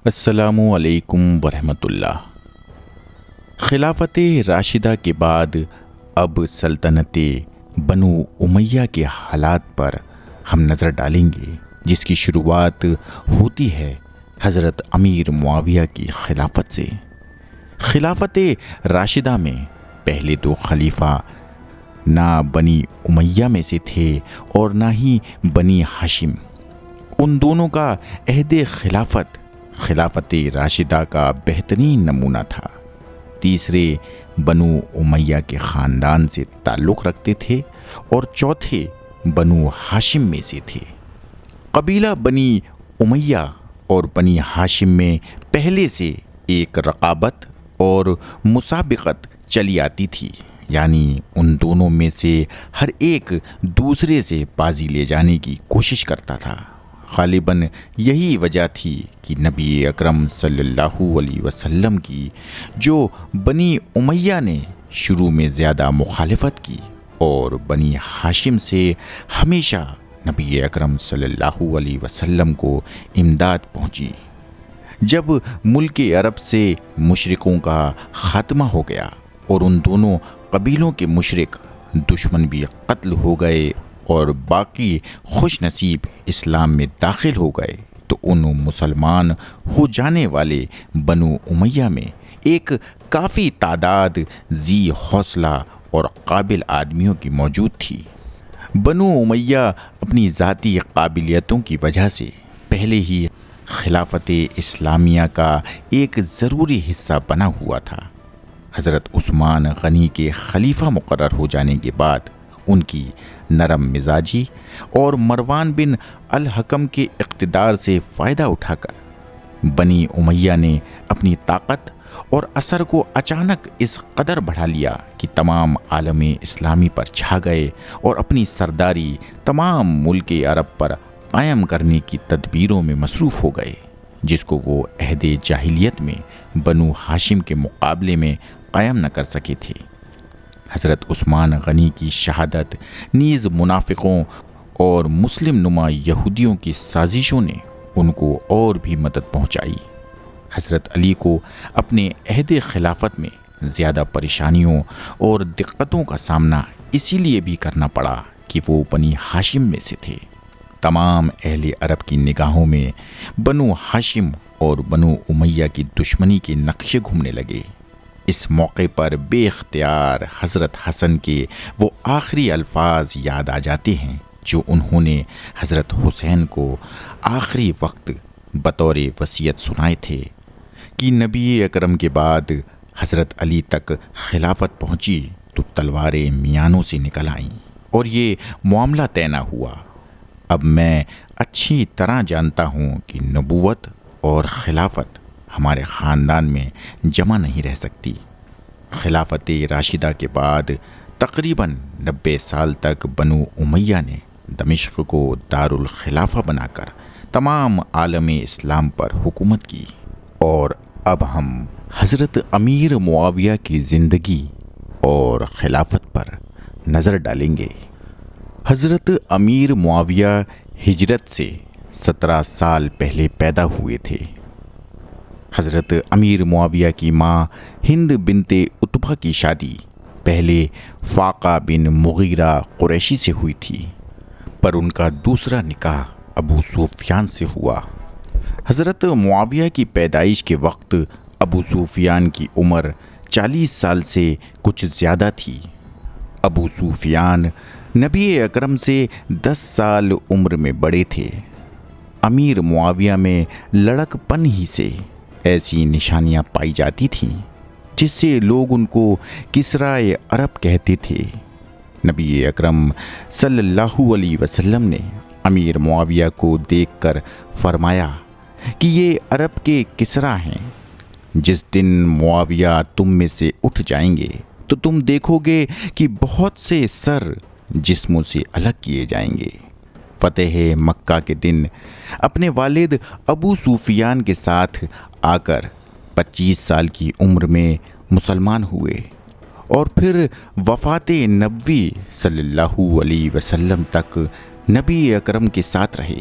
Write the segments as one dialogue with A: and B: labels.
A: السلام علیکم ورحمۃ اللہ۔ خلافت راشدہ کے بعد اب سلطنت بنو امیہ کے حالات پر ہم نظر ڈالیں گے، جس کی شروعات ہوتی ہے حضرت امیر معاویہ کی خلافت سے۔ خلافت راشدہ میں پہلے تو خلیفہ نہ بنی امیہ میں سے تھے اور نہ ہی بنی ہاشم۔ ان دونوں کا عہد خلافت راشدہ کا بہترین نمونہ تھا۔ تیسرے بنو امیہ کے خاندان سے تعلق رکھتے تھے اور چوتھے بنو ہاشم میں سے تھے۔ قبیلہ بنی امیہ اور بنی ہاشم میں پہلے سے ایک رقابت اور مسابقت چلی آتی تھی، یعنی ان دونوں میں سے ہر ایک دوسرے سے بازی لے جانے کی کوشش کرتا تھا۔ غالباً یہی وجہ تھی کہ نبی اکرم صلی اللہ علیہ وسلم کی جو بنی امیہ نے شروع میں زیادہ مخالفت کی اور بنی ہاشم سے ہمیشہ نبی اکرم صلی اللہ علیہ وسلم کو امداد پہنچی۔ جب ملک عرب سے مشرکوں کا خاتمہ ہو گیا اور ان دونوں قبیلوں کے مشرک دشمن بھی قتل ہو گئے اور باقی خوش نصیب اسلام میں داخل ہو گئے، تو ان مسلمان ہو جانے والے بنو امیہ میں ایک کافی تعداد ذی حوصلہ اور قابل آدمیوں کی موجود تھی۔ بنو امیہ اپنی ذاتی قابلیتوں کی وجہ سے پہلے ہی خلافت اسلامیہ کا ایک ضروری حصہ بنا ہوا تھا۔ حضرت عثمان غنی کے خلیفہ مقرر ہو جانے کے بعد ان کی نرم مزاجی اور مروان بن الحکم کے اقتدار سے فائدہ اٹھا کر بنی امیہ نے اپنی طاقت اور اثر کو اچانک اس قدر بڑھا لیا کہ تمام عالم اسلامی پر چھا گئے اور اپنی سرداری تمام ملک عرب پر قائم کرنے کی تدبیروں میں مصروف ہو گئے، جس کو وہ عہد جاہلیت میں بنو ہاشم کے مقابلے میں قائم نہ کر سکے تھے۔ حضرت عثمان غنی کی شہادت نیز منافقوں اور مسلم نما یہودیوں کی سازشوں نے ان کو اور بھی مدد پہنچائی۔ حضرت علی کو اپنے عہد خلافت میں زیادہ پریشانیوں اور دقتوں کا سامنا اسی لیے بھی کرنا پڑا کہ وہ بنی ہاشم میں سے تھے۔ تمام اہل عرب کی نگاہوں میں بنو ہاشم اور بنو امیہ کی دشمنی کے نقشے گھومنے لگے۔ اس موقع پر بے اختیار حضرت حسن کے وہ آخری الفاظ یاد آ جاتے ہیں جو انہوں نے حضرت حسین کو آخری وقت بطور وصیت سنائے تھے کہ نبی اکرم کے بعد حضرت علی تک خلافت پہنچی تو تلواریں میانوں سے نکل آئیں اور یہ معاملہ طے نہ ہوا۔ اب میں اچھی طرح جانتا ہوں کہ نبوت اور خلافت ہمارے خاندان میں جمع نہیں رہ سکتی۔ خلافت راشدہ کے بعد تقریباً 90 سال تک بنو امیہ نے دمشق کو دارالخلافہ بنا کر تمام عالم اسلام پر حکومت کی۔ اور اب ہم حضرت امیر معاویہ کی زندگی اور خلافت پر نظر ڈالیں گے۔ حضرت امیر معاویہ ہجرت سے 17 سال پہلے پیدا ہوئے تھے۔ حضرت امیر معاویہ کی ماں ہند بنت عتبہ کی شادی پہلے فاقہ بن مغیرہ قریشی سے ہوئی تھی، پر ان کا دوسرا نکاح ابو سفیان سے ہوا۔ حضرت معاویہ کی پیدائش کے وقت ابو سفیان کی عمر 40 سال سے کچھ زیادہ تھی۔ ابو سفیان نبی اکرم سے 10 سال عمر میں بڑے تھے۔ امیر معاویہ میں لڑک پن ہی سے ایسی نشانیاں پائی جاتی تھیں جس سے لوگ ان کو کسرائے عرب کہتے تھے۔ نبی اکرم صلی اللہ علیہ وسلم نے امیر معاویہ کو دیکھ کر فرمایا کہ یہ عرب کے کسریٰ ہیں۔ جس دن معاویہ تم میں سے اٹھ جائیں گے تو تم دیکھو گے کہ بہت سے سر جسموں سے الگ کیے جائیں گے۔ فتح مکہ کے دن اپنے والد ابو سفیان کے ساتھ آ کر 25 سال کی عمر میں مسلمان ہوئے اور پھر وفات نبوی صلی اللہ علیہ وسلم تک نبی اکرم کے ساتھ رہے۔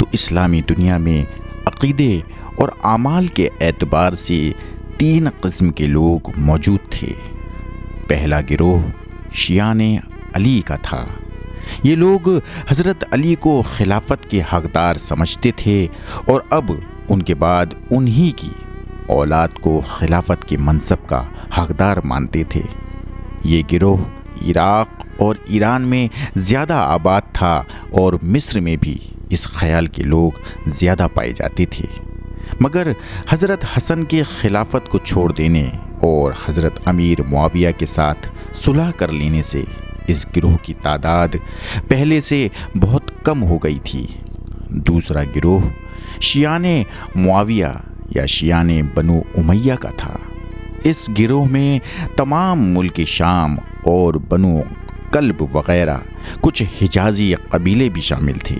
A: تو اسلامی دنیا میں عقیدے اور اعمال کے اعتبار سے 3 قسم کے لوگ موجود تھے۔ پہلا گروہ شیعان علی کا تھا۔ یہ لوگ حضرت علی کو خلافت کے حقدار سمجھتے تھے اور اب ان کے بعد انہی کی اولاد کو خلافت کے منصب کا حقدار مانتے تھے۔ یہ گروہ عراق اور ایران میں زیادہ آباد تھا اور مصر میں بھی اس خیال کے لوگ زیادہ پائے جاتے تھے، مگر حضرت حسن کے خلافت کو چھوڑ دینے اور حضرت امیر معاویہ کے ساتھ صلح کر لینے سے اس گروہ کی تعداد پہلے سے بہت کم ہو گئی تھی۔ دوسرا گروہ شیعان معاویہ یا شیعان بنو امیہ کا تھا۔ اس گروہ میں تمام ملک شام اور بنو کلب وغیرہ کچھ حجازی قبیلے بھی شامل تھے۔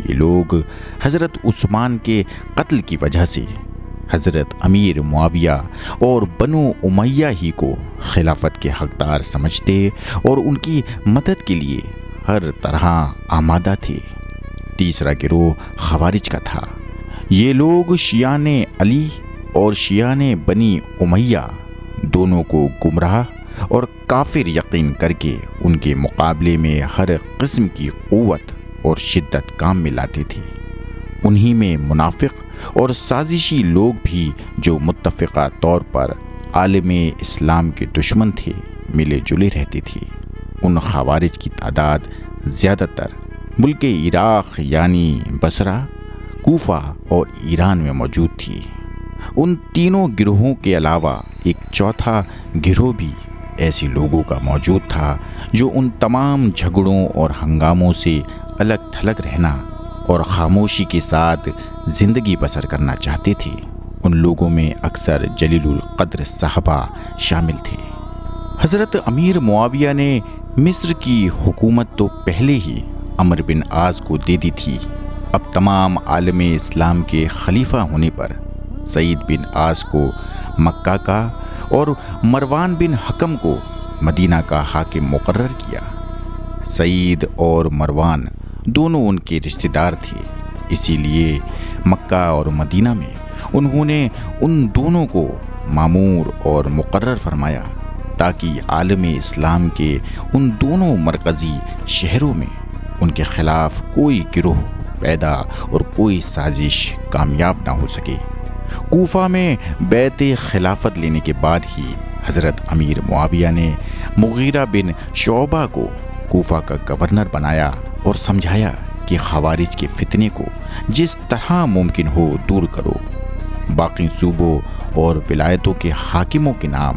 A: یہ لوگ حضرت عثمان کے قتل کی وجہ سے حضرت امیر معاویہ اور بنو امیہ ہی کو خلافت کے حقدار سمجھتے اور ان کی مدد کے لیے ہر طرح آمادہ تھے۔ تیسرا گروہ خوارج کا تھا۔ یہ لوگ شیعان علی اور شیعان بنی امیہ دونوں کو گمراہ اور کافر یقین کر کے ان کے مقابلے میں ہر قسم کی قوت اور شدت کام میں لاتے تھے۔ انہی میں منافق اور سازشی لوگ بھی جو متفقہ طور پر عالم اسلام کے دشمن تھے ملے جلے رہتے تھے۔ ان خوارج کی تعداد زیادہ تر ملک عراق یعنی بصرہ، کوفہ اور ایران میں موجود تھی۔ ان تینوں گروہوں کے علاوہ ایک چوتھا گروہ بھی ایسے لوگوں کا موجود تھا جو ان تمام جھگڑوں اور ہنگاموں سے الگ تھلگ رہنا اور خاموشی کے ساتھ زندگی بسر کرنا چاہتے تھے۔ ان لوگوں میں اکثر جلیل القدر صحابہ شامل تھے۔ حضرت امیر معاویہ نے مصر کی حکومت تو پہلے ہی عمرو بن عاص کو دے دی تھی۔ اب تمام عالم اسلام کے خلیفہ ہونے پر سعید بن عاص کو مکہ کا اور مروان بن حکم کو مدینہ کا حاکم مقرر کیا۔ سعید اور مروان دونوں ان کے رشتہ دار تھے، اسی لیے مکہ اور مدینہ میں انہوں نے ان دونوں کو مامور اور مقرر فرمایا تاکہ عالم اسلام کے ان دونوں مرکزی شہروں میں ان کے خلاف کوئی گروہ پیدا اور کوئی سازش کامیاب نہ ہو سکے۔ کوفہ میں بیعت خلافت لینے کے بعد ہی حضرت امیر معاویہ نے مغیرہ بن شعبہ کو کوفہ کا گورنر بنایا اور سمجھایا کہ خوارج کے فتنے کو جس طرح ممکن ہو دور کرو۔ باقی صوبوں اور ولایتوں کے حاکموں کے نام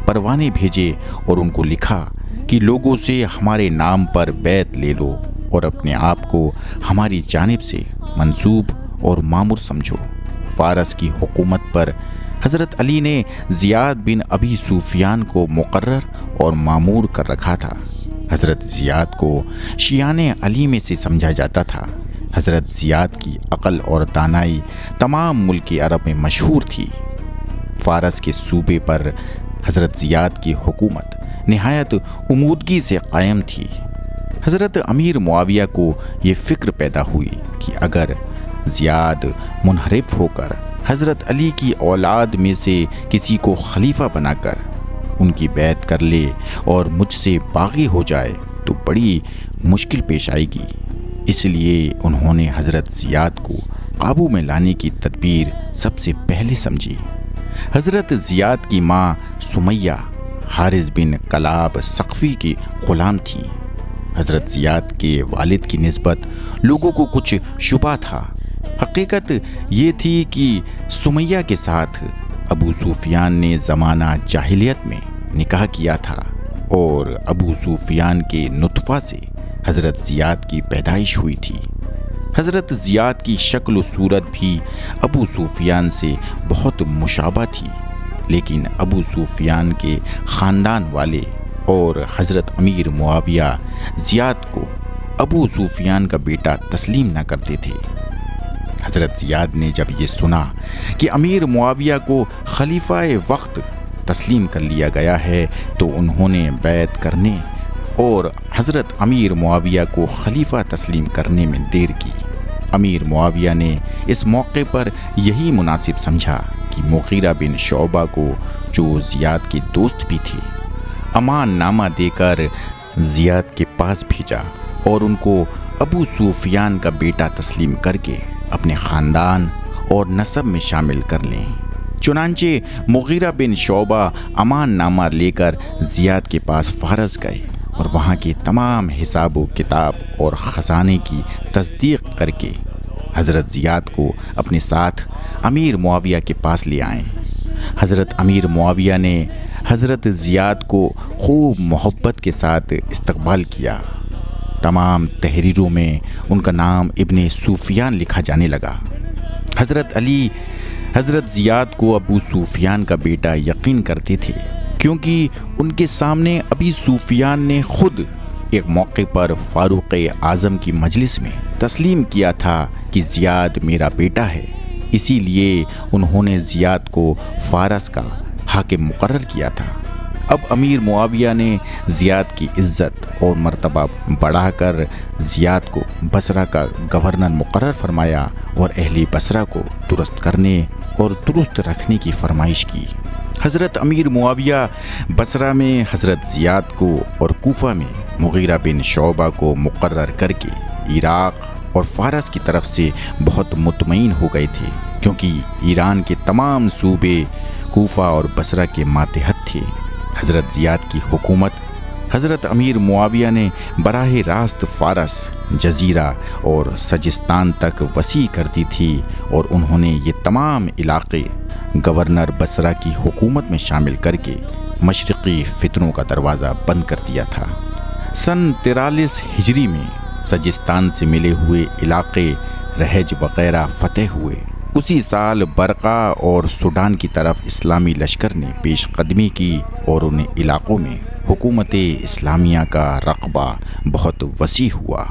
A: پروانے بھیجے اور ان کو لکھا کہ لوگوں سے ہمارے نام پر بیعت لے لو اور اپنے آپ کو ہماری جانب سے منسوب اور مامور سمجھو۔ فارس کی حکومت پر حضرت علی نے زیاد بن ابی سفیان کو مقرر اور مامور کر رکھا تھا۔ حضرت زیاد کو شیعان علی میں سے سمجھا جاتا تھا۔ حضرت زیاد کی عقل اور دانائی تمام ملک عرب میں مشہور تھی۔ فارس کے صوبے پر حضرت زیاد کی حکومت نہایت عمودگی سے قائم تھی۔ حضرت امیر معاویہ کو یہ فکر پیدا ہوئی کہ اگر زیاد منحرف ہو کر حضرت علی کی اولاد میں سے کسی کو خلیفہ بنا کر ان کی بیعت کر لے اور مجھ سے باغی ہو جائے تو بڑی مشکل پیش آئے گی۔ اس لیے انہوں نے حضرت زیاد کو قابو میں لانے کی تدبیر سب سے پہلے سمجھی۔ حضرت زیاد کی ماں سمیہ حارث بن کلاب ثقفی کی غلام تھی۔ حضرت زیاد کے والد کی نسبت لوگوں کو کچھ شبہ تھا۔ حقیقت یہ تھی کہ سمیہ کے ساتھ ابو سفیان نے زمانہ جاہلیت میں نکاح کیا تھا اور ابو سفیان کے نطفہ سے حضرت زیاد کی پیدائش ہوئی تھی۔ حضرت زیاد کی شکل و صورت بھی ابو سفیان سے بہت مشابہ تھی، لیکن ابو سفیان کے خاندان والے اور حضرت امیر معاویہ زیاد کو ابو سفیان کا بیٹا تسلیم نہ کرتے تھے۔ حضرت زیاد نے جب یہ سنا کہ امیر معاویہ کو خلیفہ وقت تسلیم کر لیا گیا ہے تو انہوں نے بیعت کرنے اور حضرت امیر معاویہ کو خلیفہ تسلیم کرنے میں دیر کی۔ امیر معاویہ نے اس موقع پر یہی مناسب سمجھا کہ مغیرہ بن شعبہ کو، جو زیاد کے دوست بھی تھے، امان نامہ دے کر زیاد کے پاس بھیجا اور ان کو ابو سفیان کا بیٹا تسلیم کر کے اپنے خاندان اور نسب میں شامل کر لیں۔ چنانچہ مغیرہ بن شعبہ امان نامہ لے کر زیاد کے پاس فارس گئے اور وہاں کے تمام حساب و کتاب اور خزانے کی تصدیق کر کے حضرت زیاد کو اپنے ساتھ امیر معاویہ کے پاس لے آئیں۔ حضرت امیر معاویہ نے حضرت زیاد کو خوب محبت کے ساتھ استقبال کیا۔ تمام تحریروں میں ان کا نام ابن سفیان لکھا جانے لگا۔ حضرت علی حضرت زیاد کو ابو سفیان کا بیٹا یقین کرتے تھے، کیونکہ ان کے سامنے ابی سفیان نے خود ایک موقع پر فاروق اعظم کی مجلس میں تسلیم کیا تھا کہ زیاد میرا بیٹا ہے، اسی لیے انہوں نے زیاد کو فارس کا حاکم مقرر کیا تھا۔ اب امیر معاویہ نے زیاد کی عزت اور مرتبہ بڑھا کر زیاد کو بصرہ کا گورنر مقرر فرمایا اور اہل بصرہ کو درست کرنے اور درست رکھنے کی فرمائش کی۔ حضرت امیر معاویہ بصرہ میں حضرت زیاد کو اور کوفہ میں مغیرہ بن شعبہ کو مقرر کر کے عراق اور فارس کی طرف سے بہت مطمئن ہو گئے تھے، کیونکہ ایران کے تمام صوبے کوفہ اور بصرہ کے ماتحت تھے۔ حضرت زیاد کی حکومت حضرت امیر معاویہ نے براہ راست فارس، جزیرہ اور سجستان تک وسیع کر دی تھی اور انہوں نے یہ تمام علاقے گورنر بصرہ کی حکومت میں شامل کر کے مشرقی فتنوں کا دروازہ بند کر دیا تھا۔ سن 43 ہجری میں سجستان سے ملے ہوئے علاقے رہج وغیرہ فتح ہوئے۔ اسی سال برقہ اور سوڈان کی طرف اسلامی لشکر نے پیش قدمی کی اور ان علاقوں میں حکومت اسلامیہ کا رقبہ بہت وسیع ہوا۔